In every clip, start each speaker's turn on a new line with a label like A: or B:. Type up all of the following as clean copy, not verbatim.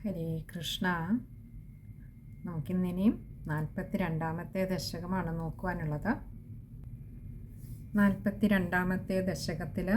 A: ഹരേ കൃഷ്ണ. നമുക്കിന്നിനിയും 42ാമത്തെ ദശകമാണ് നോക്കുവാനുള്ളത്. 42ാമത്തെ ദശകത്തിൽ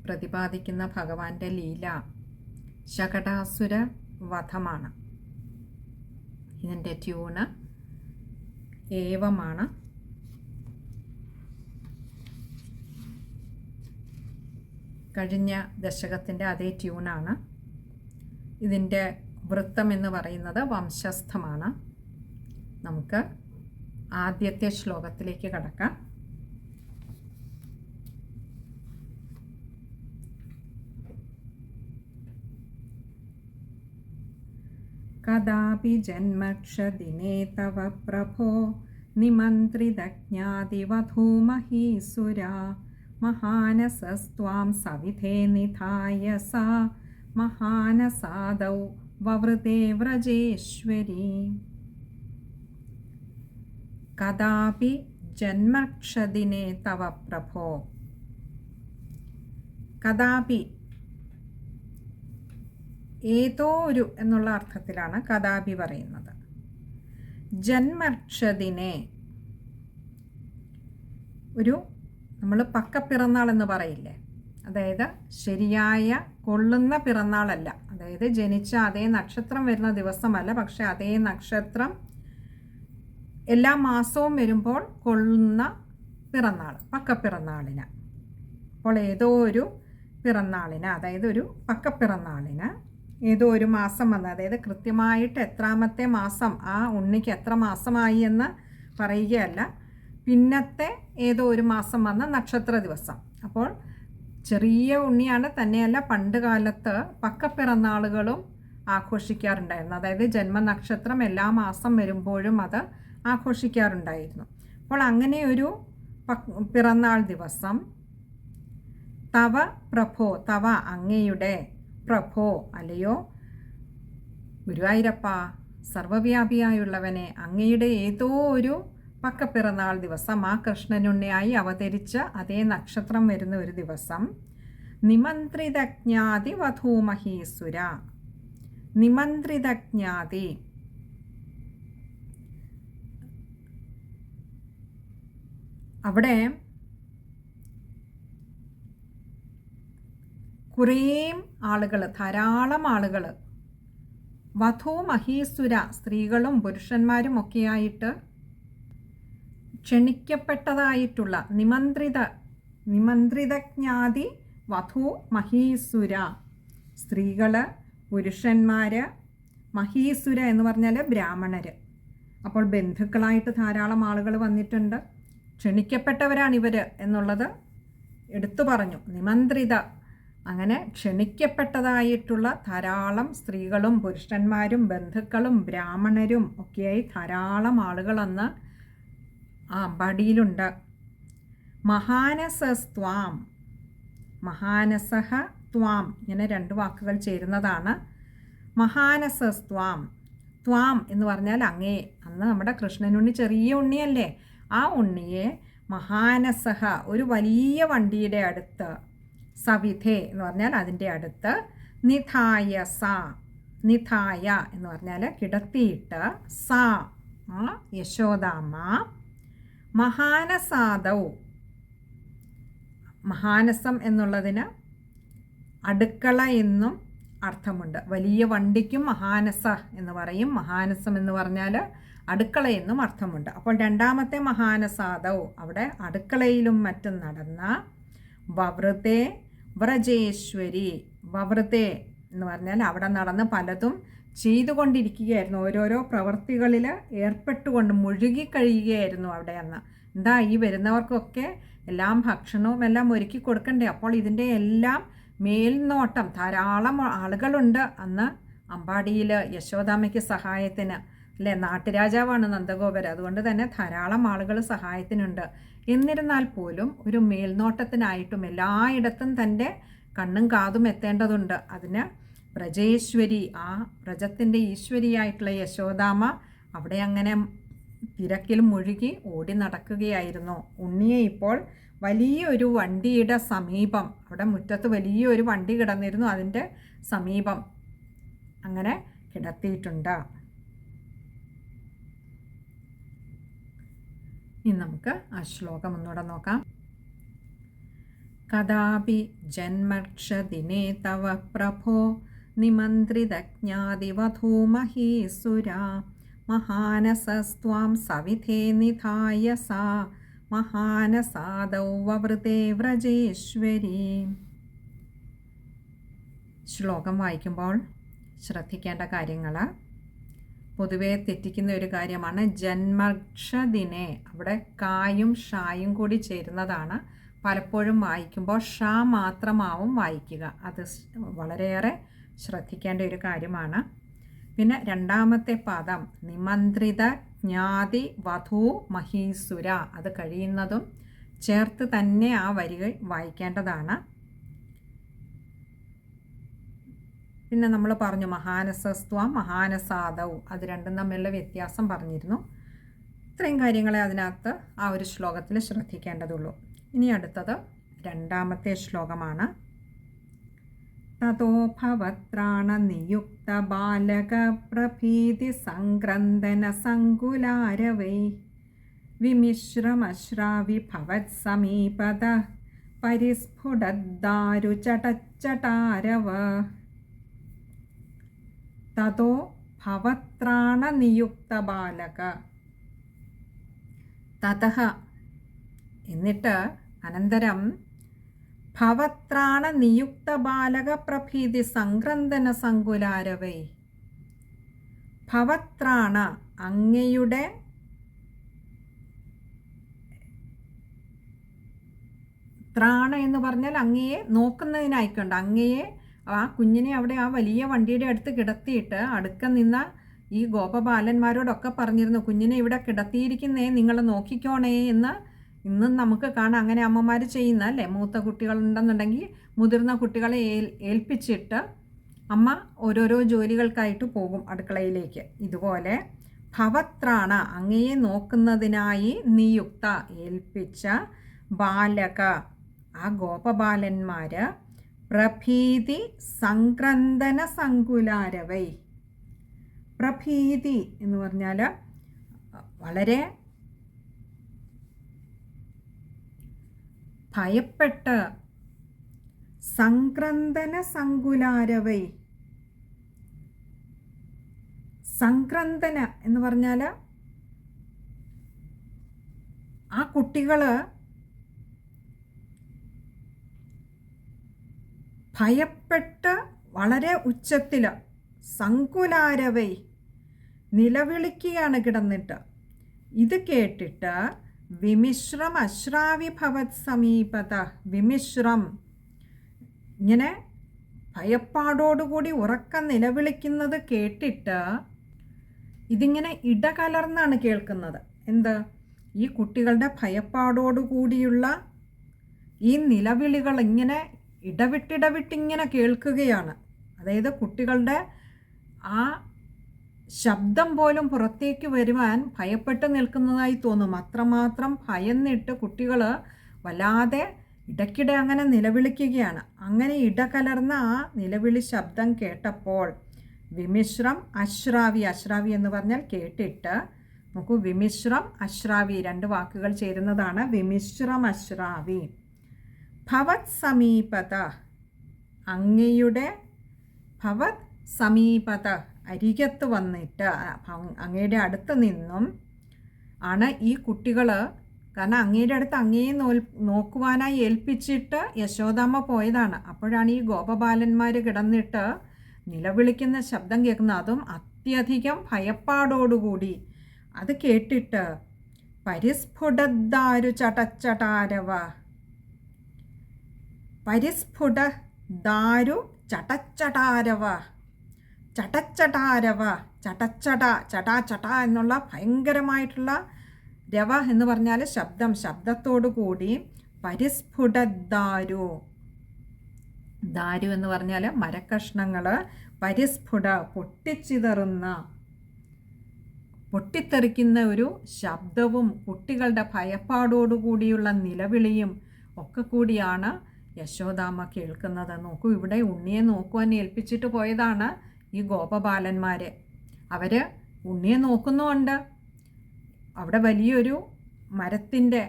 A: പ്രതിപാദിക്കുന്ന ഭഗവാന്റെ ലീല ശകടാസുര വധമാണ്. ഇതിൻ്റെ ട്യൂണ് ഏവമാണ്. കഴിഞ്ഞ ദശകത്തിൻ്റെ അതേ ട്യൂണാണ്. ഇതിൻ്റെ വൃത്തം എന്ന് പറയുന്നത് വംശസ്ഥമാണ്. നമുക്ക് ആദ്യത്തെ ശ്ലോകത്തിലേക്ക് കടക്കാം. കദാപി ജന്മക്ഷദിനേ തവ പ്രഭോ നിമന്ത്രിതജ്ഞാതിവധൂമഹീസുരാ മഹാനസസ്ത്വാം സവിധേ നിധായ സാ മഹാനസാദൗ വവൃതേ വ്രജേശ്വരി. കദാപി ജന്മക്ഷദിനേ തവ പ്രഭോ. കദാപി ഏതോ ഒരു എന്നുള്ള അർത്ഥത്തിലാണ് കദാപി പറയുന്നത്. ജന്മക്ഷദിനെ ഒരു നമ്മൾ പക്കപ്പിറന്നാൾ എന്ന് പറയില്ലേ, അതായത് ശരിയായ കൊള്ളുന്ന പിറന്നാളല്ല, അതായത് ജനിച്ച അതേ നക്ഷത്രം വരുന്ന ദിവസമല്ല, പക്ഷെ അതേ നക്ഷത്രം എല്ലാ മാസവും വരുമ്പോൾ കൊള്ളുന്ന പിറന്നാൾ, പക്കപ്പിറന്നാളിന്. അപ്പോൾ ഏതോ ഒരു പിറന്നാളിന്, അതായത് ഒരു പക്കപ്പിറന്നാളിന് ഏതോ ഒരു മാസം വന്ന്, അതായത് കൃത്യമായിട്ട് എത്രാമത്തെ മാസം ആ ഉണ്ണിക്ക് എത്ര മാസമായി എന്ന് പറയുകയല്ല, പിന്നത്തെ ഏതോ ഒരു മാസം വന്ന നക്ഷത്ര ദിവസം. അപ്പോൾ ചെറിയ ഉണ്ണിയാണ്, തന്നെയല്ല പണ്ട് കാലത്ത് പക്കപ്പിറന്നാളുകളും ആഘോഷിക്കാറുണ്ടായിരുന്നു. അതായത് ജന്മനക്ഷത്രം എല്ലാ മാസം വരുമ്പോഴും അത് ആഘോഷിക്കാറുണ്ടായിരുന്നു. അപ്പോൾ അങ്ങനെ ഒരു പിറന്നാൾ ദിവസം തവ പ്രഭോ, തവ അങ്ങയുടെ, പ്രഭോ അല്ലയോ ഗുരുവായൂരപ്പ സർവവ്യാപിയായുള്ളവനെ, അങ്ങയുടെ ഏതോ ഒരു പക്കപ്പിറന്നാൾ ദിവസം, ആ കൃഷ്ണനുണ്ണിയായി അവതരിച്ച അതേ നക്ഷത്രം വരുന്ന ഒരു ദിവസം, നിമന്ത്രിതജ്ഞാതി വധൂമഹീസുര. നിമന്ത്രിതജ്ഞാതി, അവിടെ കുറേ ആളുകൾ, ധാരാളം ആളുകൾ, വധൂമഹീസുര സ്ത്രീകളും പുരുഷന്മാരും ഒക്കെയായിട്ട് ക്ഷണിക്കപ്പെട്ടതായിട്ടുള്ള നിമന്ത്രിതജ്ഞാതി വധൂ മഹീസുര, സ്ത്രീകൾ, പുരുഷന്മാർ, മഹീസുര എന്ന് പറഞ്ഞാൽ ബ്രാഹ്മണർ. അപ്പോൾ ബന്ധുക്കളായിട്ട് ധാരാളം ആളുകൾ വന്നിട്ടുണ്ട്. ക്ഷണിക്കപ്പെട്ടവരാണിവർ എന്നുള്ളത് എടുത്തു പറഞ്ഞു. നിമന്ത്രിത, അങ്ങനെ ക്ഷണിക്കപ്പെട്ടതായിട്ടുള്ള ധാരാളം സ്ത്രീകളും പുരുഷന്മാരും ബന്ധുക്കളും ബ്രാഹ്മണരും ഒക്കെയായി ധാരാളം ആളുകൾ അന്ന് ആ അമ്പാടിയിലുണ്ട്. മഹാനസസ്ത്വാം, മഹാനസഹ ത്വാം, ഇങ്ങനെ രണ്ട് വാക്കുകൾ ചേരുന്നതാണ്. മഹാനസസ്ത്വാം, ത്വാം എന്ന് പറഞ്ഞാൽ അങ്ങേ. അന്ന് നമ്മുടെ കൃഷ്ണനുണ്ണി ചെറിയ ഉണ്ണിയല്ലേ, ആ ഉണ്ണിയെ മഹാനസഹ ഒരു വലിയ വണ്ടിയുടെ അടുത്ത്, സവിധേ എന്ന് പറഞ്ഞാൽ അതിൻ്റെ അടുത്ത്, നിധായ സാ, നിധായ എന്ന് പറഞ്ഞാൽ കിടത്തിയിട്ട്, സാ ആ യശോദാമ്മ, മഹാനസാദൗ, മഹാനസം എന്നുള്ളതിന് അടുക്കള എന്നും അർത്ഥമുണ്ട്. വലിയ വണ്ടിക്കും മഹാനസ എന്ന് പറയും. മഹാനസം എന്ന് പറഞ്ഞാൽ അടുക്കള എന്നും അർത്ഥമുണ്ട്. അപ്പോൾ രണ്ടാമത്തെ മഹാനസാദൗ, അവിടെ അടുക്കളയിലും മറ്റും നടന്ന, വവൃതേ വ്രജേശ്വരി. വവൃതേ എന്ന് പറഞ്ഞാൽ അവിടെ നടന്ന് പലതും ചെയ്തുകൊണ്ടിരിക്കുകയായിരുന്നു, ഓരോരോ പ്രവൃത്തികളിൽ ഏർപ്പെട്ടുകൊണ്ട് മുഴുകിക്കഴിയുകയായിരുന്നു അവിടെ അന്ന്. എന്താ, ഈ വരുന്നവർക്കൊക്കെ എല്ലാം ഭക്ഷണവും എല്ലാം ഒരുക്കി കൊടുക്കണ്ടേ. അപ്പോൾ ഇതിൻ്റെ എല്ലാം മേൽനോട്ടം, ധാരാളം ആളുകളുണ്ട് അന്ന് അമ്പാടിയിൽ യശോദാമ്മയ്ക്ക് സഹായത്തിന്, അല്ലേ, നാട്ടുരാജാവാണ് നന്ദഗോപർ, അതുകൊണ്ട് തന്നെ ധാരാളം ആളുകൾ സഹായത്തിനുണ്ട്. എന്നിരുന്നാൽ പോലും ഒരു മേൽനോട്ടത്തിനായിട്ടും എല്ലായിടത്തും തൻ്റെ കണ്ണും കാതും എത്തേണ്ടതുണ്ട്. അതിന് വ്രജേശ്വരി, ആ വ്രജത്തിൻ്റെ ഈശ്വരിയായിട്ടുള്ള യശോദാമ്മ അവിടെ അങ്ങനെ തിരക്കിൽ മുഴുകി ഓടി നടക്കുകയായിരുന്നു. ഉണ്ണിയെ ഇപ്പോൾ വലിയൊരു വണ്ടിയുടെ സമീപം, അവിടെ മുറ്റത്ത് വലിയൊരു വണ്ടി കിടന്നിരുന്നു, അതിൻ്റെ സമീപം അങ്ങനെ കിടത്തിയിട്ടുണ്ട്. ഇനി നമുക്ക് ആ ശ്ലോകം ഒന്നുകൂടെ നോക്കാം. കഥാപി ജന്മക്ഷദിനേ തവ പ്രഭോ നിമന്ത്രിതജ്ഞാതിവധൂമഹീസുരാ മഹാനസസ്ത്വാം സവിധേ നിധായ സാ മഹാനസാദൗ വവൃതേ വ്രജേശ്വരീ. ശ്ലോകം വായിക്കുമ്പോൾ ശ്രദ്ധിക്കേണ്ട കാര്യങ്ങൾ, പൊതുവെ തെറ്റിക്കുന്ന ഒരു കാര്യമാണ് ജന്മക്ഷദിനെ. അവിടെ കായും ഷായും കൂടി ചേരുന്നതാണ്. പലപ്പോഴും വായിക്കുമ്പോൾ ഷാ മാത്രമാവും വായിക്കുക. അത് വളരെയേറെ ശ്രദ്ധിക്കേണ്ട ഒരു കാര്യമാണ്. പിന്നെ രണ്ടാമത്തെ പദം നിമന്ത്രിത ജ്ഞാതി വധൂ മഹീസുര, അത് കഴിയുന്നതും ചേർത്ത് തന്നെ ആ വരികൾ വായിക്കേണ്ടതാണ്. പിന്നെ നമ്മൾ പറഞ്ഞു മഹാനസസ്ത്വം മഹാനസാദൗ, അത് രണ്ടും തമ്മിലുള്ള വ്യത്യാസം പറഞ്ഞിരുന്നു. ഇത്രയും കാര്യങ്ങളെ അതിനകത്ത് ആ ഒരു ശ്ലോകത്തിൽ ശ്രദ്ധിക്കേണ്ടതുള്ളൂ. ഇനി അടുത്തത് രണ്ടാമത്തെ ശ്ലോകമാണ്. തതോ ഭവത്രാണ നിയുക്ത ബാലക പ്രഭീതി സംക്രന്ദന സങ്കുലാരവൈ വിമിശ്രമശ്രാവി ഭവത് സമീപത പരിസ്ഫുടദ്ദാരു ചടച്ചടാരവ. തതോ ഭവത്രാണ നിയുക്ത ബാലക. തതഃ എന്നിട്ട് അനന്തരം ഭവത്രാണ നിയുക്ത ബാലക പ്രഭീതി സംക്രന്ദന സങ്കുലാരവൈ. ഭവത്രാണ അങ്ങയുടെ ത്രാണ എന്ന് പറഞ്ഞാൽ അങ്ങയെ നോക്കുന്നതിനായിക്കൊണ്ട് അങ്ങയെ ആ കുഞ്ഞിനെ അവിടെ ആ വലിയ വണ്ടിയുടെ അടുത്ത് കിടത്തിയിട്ട് അടുക്ക നിന്ന ഈ ഗോപബാലന്മാരോടൊക്കെ പറഞ്ഞിരുന്നു, കുഞ്ഞിനെ ഇവിടെ കിടത്തിയിരിക്കുന്നേ, നിങ്ങൾ നോക്കിക്കോണേ എന്ന്. ഇന്നും നമുക്ക് കാണാം അങ്ങനെ അമ്മമാർ ചെയ്യുന്ന അല്ലേ. മൂത്ത കുട്ടികളുണ്ടെന്നുണ്ടെങ്കിൽ മുതിർന്ന കുട്ടികളെ ഏൽപ്പിച്ചിട്ട് അമ്മ ഓരോരോ ജോലികൾക്കായിട്ട് പോകും അടുക്കളയിലേക്ക്. ഇതുപോലെ ഭവത്രാണ അങ്ങയെ നോക്കുന്നതിനായി നിയുക്ത ഏൽപ്പിച്ച ബാലക ആ ഗോപബാലന്മാർ പ്രഭീതി സംക്രന്ദന സങ്കുലാരവൈ. പ്രഭീതി എന്ന് പറഞ്ഞാൽ വളരെ ഭയപ്പെട്ട്, സംക്രന്ദന സങ്കുലാരവൈ. സംക്രന്ദന എന്ന് പറഞ്ഞാൽ ആ കുട്ടികൾ ഭയപ്പെട്ട് വളരെ ഉച്ചത്തിൽ സങ്കുലാരവൈ നിലവിളിക്കുകയാണ് കിടന്നിട്ട്. ഇത് കേട്ടിട്ട് വിമിശ്രം അശ്രാവി ഭവത് സമീപത. വിമിശ്രം ഇങ്ങനെ ഭയപ്പാടോടുകൂടി ഉറക്കം നിലവിളിക്കുന്നത് കേട്ടിട്ട് ഇതിങ്ങനെ ഇടകലർന്നാണ് കേൾക്കുന്നത്. എന്ത്? ഈ കുട്ടികളുടെ ഭയപ്പാടോടുകൂടിയുള്ള ഈ നിലവിളികൾ ഇങ്ങനെ ഇടവിട്ടിങ്ങനെ കേൾക്കുകയാണ്. അതായത് കുട്ടികളുടെ ആ ശബ്ദം പോലും പുറത്തേക്ക് വരുവാൻ ഭയപ്പെട്ട് നിൽക്കുന്നതായി തോന്നും. അത്രമാത്രം ഭയന്നിട്ട് കുട്ടികൾ വല്ലാതെ ഇടയ്ക്കിടെ അങ്ങനെ നിലവിളിക്കുകയാണ്. അങ്ങനെ ഇടകലർന്ന ആ നിലവിളി ശബ്ദം കേട്ടപ്പോൾ വിമിശ്രം അശ്രാവി, അശ്രാവി എന്ന് പറഞ്ഞാൽ കേട്ടിട്ട്, നോക്കൂ, വിമിശ്രം അശ്രാവി രണ്ട് വാക്കുകൾ ചേരുന്നതാണ് വിമിശ്രം അശ്രാവി. ഭവത് സമീപത അങ്ങയുടെ, ഭവത് സമീപത അരികത്ത് വന്നിട്ട്, അങ്ങയുടെ അടുത്ത് നിന്നും ആണ് ഈ കുട്ടികൾ. കാരണം അങ്ങയുടെ അടുത്ത് അങ്ങയെ നോക്കുവാനായി ഏൽപ്പിച്ചിട്ട് യശോദാമ്മ പോയതാണ്. അപ്പോഴാണ് ഈ ഗോപബാലന്മാർ കിടന്നിട്ട് നിലവിളിക്കുന്ന ശബ്ദം കേൾക്കുന്നത്. അതും അത്യധികം ഭയപ്പാടോടുകൂടി. അത് കേട്ടിട്ട് പരിസ്ഫുടദ്ദാരു ചടച്ചടാരവ. പരിസ്ഫുട ദാരു ചടച്ചടാരവ. ചടച്ചടാരവ, ചടച്ചട, ചടാചട എന്നുള്ള ഭയങ്കരമായിട്ടുള്ള രവ എന്ന് പറഞ്ഞാൽ ശബ്ദം, ശബ്ദത്തോടു കൂടി പരിസ്ഫുടദ്ദാരു. ദാരു എന്ന് പറഞ്ഞാൽ മരക്കഷ്ണങ്ങൾ. പരിസ്ഫുട പൊട്ടിച്ചിതറുന്ന, പൊട്ടിത്തെറിക്കുന്ന ഒരു ശബ്ദവും കുട്ടികളുടെ ഭയപ്പാടോടുകൂടിയുള്ള നിലവിളിയും ഒക്കെ കൂടിയാണ് യശോദാമ്മ കേൾക്കുന്നത്. നോക്കൂ, ഇവിടെ ഉണ്ണിയെ നോക്കുവാൻ ഏൽപ്പിച്ചിട്ട് പോയതാണ്. ഈ ഗോപബാലന്മാർ. അവർ ഉണ്ണിയെ നോക്കുന്നുമുണ്ട്. അവിടെ വലിയൊരു മരത്തിൻ്റെ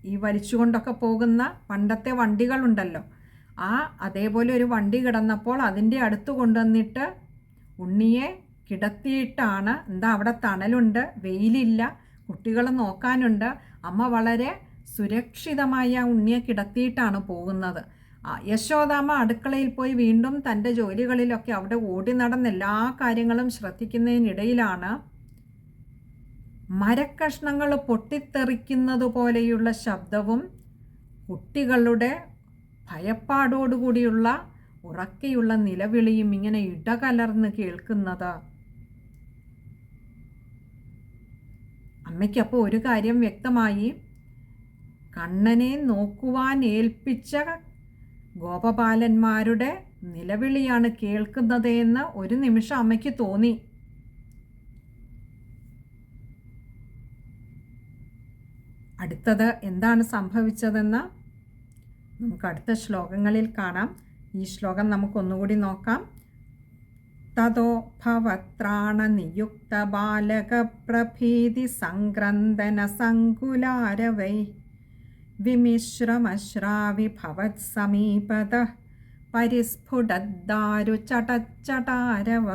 A: ഈ വലിച്ചുകൊണ്ടൊക്കെ പോകുന്ന പണ്ടത്തെ വണ്ടികളുണ്ടല്ലോ, അതേപോലെ ഒരു വണ്ടി കിടന്നപ്പോൾ അതിൻ്റെ അടുത്ത് കൊണ്ടുവന്നിട്ട് ഉണ്ണിയെ കിടത്തിയിട്ടാണ്, അവിടെ തണലുണ്ട്, വെയിലില്ല, കുട്ടികളെ നോക്കാനുണ്ട്. അമ്മ വളരെ സുരക്ഷിതമായി ആ ഉണ്ണിയെ കിടത്തിയിട്ടാണ് പോകുന്നത്. യശോദാമ്മ അടുക്കളയിൽ പോയി വീണ്ടും തൻ്റെ ജോലികളിലൊക്കെ അവിടെ ഓടി നടന്ന് എല്ലാ കാര്യങ്ങളും ശ്രദ്ധിക്കുന്നതിനിടയിലാണ് മരക്കഷ്ണങ്ങൾ പൊട്ടിത്തെറിക്കുന്നത് പോലെയുള്ള ശബ്ദവും കുട്ടികളുടെ ഭയപ്പാടോടുകൂടിയുള്ള ഉറക്കെയുള്ള നിലവിളിയും ഇങ്ങനെ ഇടകലർന്ന് കേൾക്കുന്നത്. അമ്മയ്ക്കപ്പോൾ ഒരു കാര്യം വ്യക്തമായി. കണ്ണനെ നോക്കുവാൻ ഏൽപ്പിച്ച ഗോപബാലന്മാരുടെ നിലവിളിയാണ് കേൾക്കുന്നത് എന്ന് ഒരു നിമിഷം അമ്മയ്ക്ക് തോന്നി. അടുത്തത് എന്താണ് സംഭവിച്ചതെന്ന് നമുക്ക് അടുത്ത ശ്ലോകങ്ങളിൽ കാണാം. ഈ ശ്ലോകം നമുക്കൊന്നുകൂടി നോക്കാം. തതോ ഭവത്രാണ നിയുക്ത ബാലക പ്രഭീതി സംക്രന്ദന സങ്കുലാരവൈ വിമിശ്രമശ്രാവി ഭവത് സമീപത പരിസ്ഫുടദ്ദാരു ചടച്ചടാരവ.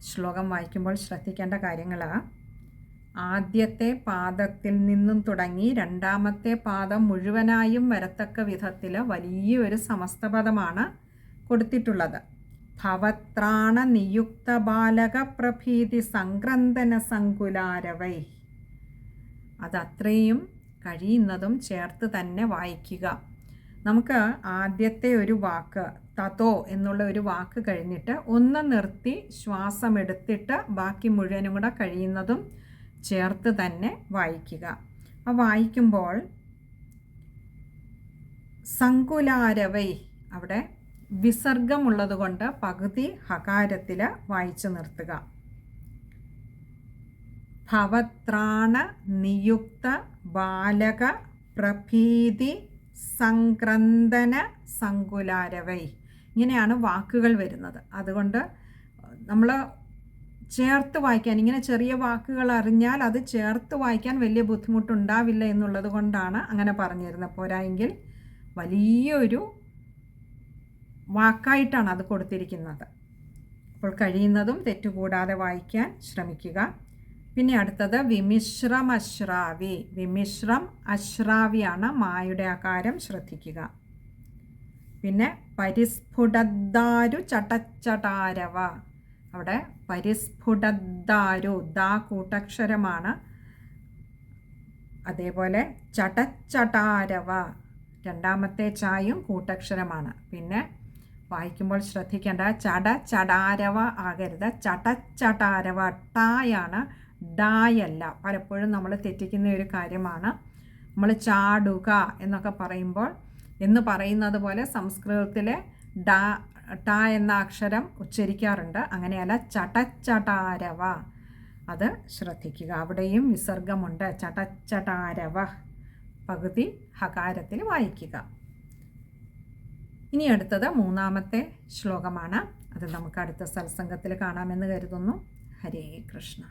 A: ശ്ലോകം വായിക്കുമ്പോൾ ശ്രദ്ധിക്കേണ്ട കാര്യങ്ങളാണ്. ആദ്യത്തെ പാദത്തിൽ നിന്നും തുടങ്ങി രണ്ടാമത്തെ പാദം മുഴുവനായും വരത്തക്ക വിധത്തിൽ വലിയൊരു സമസ്തപദമാണ് കൊടുത്തിട്ടുള്ളത്. ഭവത്രാണ നിയുക്ത ബാലക പ്രഭീതി സംക്രന്ദന സങ്കുലാരവൈ. അതത്രയും കഴിയുന്നതും ചേർത്ത് തന്നെ വായിക്കുക. നമുക്ക് ആദ്യത്തെ ഒരു വാക്ക് തതോ എന്നുള്ള ഒരു വാക്ക് കഴിഞ്ഞിട്ട് ഒന്ന് നിർത്തി ശ്വാസമെടുത്തിട്ട് ബാക്കി മുഴുവനും കൂടെ കഴിയുന്നതും ചേർത്ത് തന്നെ വായിക്കുക. വായിക്കുമ്പോൾ സങ്കുലാരവൈ അവിടെ വിസർഗമുള്ളത് കൊണ്ട് പകുതി ഹകാരത്തിൽ വായിച്ചു നിർത്തുക. ഭവത്രാണ നിയുക്ത ബാലക പ്രഭീതി സംക്രന്ദന സങ്കുലാരവൈ. ഇങ്ങനെയാണ് വാക്കുകൾ വരുന്നത്. അതുകൊണ്ട് നമ്മൾ ചേർത്ത് വായിക്കാൻ, ഇങ്ങനെ ചെറിയ വാക്കുകൾ അറിഞ്ഞാൽ അത് ചേർത്ത് വായിക്കാൻ വലിയ ബുദ്ധിമുട്ടുണ്ടാവില്ല എന്നുള്ളത് കൊണ്ടാണ് അങ്ങനെ പറഞ്ഞിരുന്നത്. പോരായെങ്കിൽ വലിയൊരു വാക്കായിട്ടാണ് അത് കൊടുത്തിരിക്കുന്നത്. അപ്പോൾ കഴിയുന്നതും തെറ്റുകൂടാതെ വായിക്കാൻ ശ്രമിക്കുക. പിന്നെ അടുത്തത് വിമിശ്രം അശ്രാവി. വിമിശ്രം അശ്രാവിയാണ്, മായുടെ ആകാരം ശ്രദ്ധിക്കുക. പിന്നെ പരിസ്ഫുടദ്ദാരു ചടച്ചടാരവ. അവിടെ പരിസ്ഫുടദ്ദാരു ദാ കൂട്ടക്ഷരമാണ്. അതേപോലെ ചടച്ചടാരവ രണ്ടാമത്തെ ചായും കൂട്ടക്ഷരമാണ്. പിന്നെ വായിക്കുമ്പോൾ ശ്രദ്ധിക്കേണ്ട ചടാരവ ആകരുത്, ചടച്ചടാരവ. ടായാണ്, ഡായല്ല. പലപ്പോഴും നമ്മൾ തെറ്റിക്കുന്ന ഒരു കാര്യമാണ്. നമ്മൾ ചാടുക എന്നൊക്കെ പറയുമ്പോൾ എന്ന് പറയുന്നത് പോലെ സംസ്കൃതത്തിലെ ട എന്ന അക്ഷരം ഉച്ചരിക്കാറുണ്ട്. അങ്ങനെയല്ല, ചടച്ചടാരവ. അത് ശ്രദ്ധിക്കുക. അവിടെയും വിസർഗമുണ്ട്. ചടച്ചടാരവ പകുതി ഹകാരത്തിൽ വായിക്കുക. ഇനി അടുത്തത് മൂന്നാമത്തെ ശ്ലോകമാണ്. അത് നമുക്ക് അടുത്ത സത്സംഗത്തിൽ കാണാമെന്ന് കരുതുന്നു. ഹരേ കൃഷ്ണ.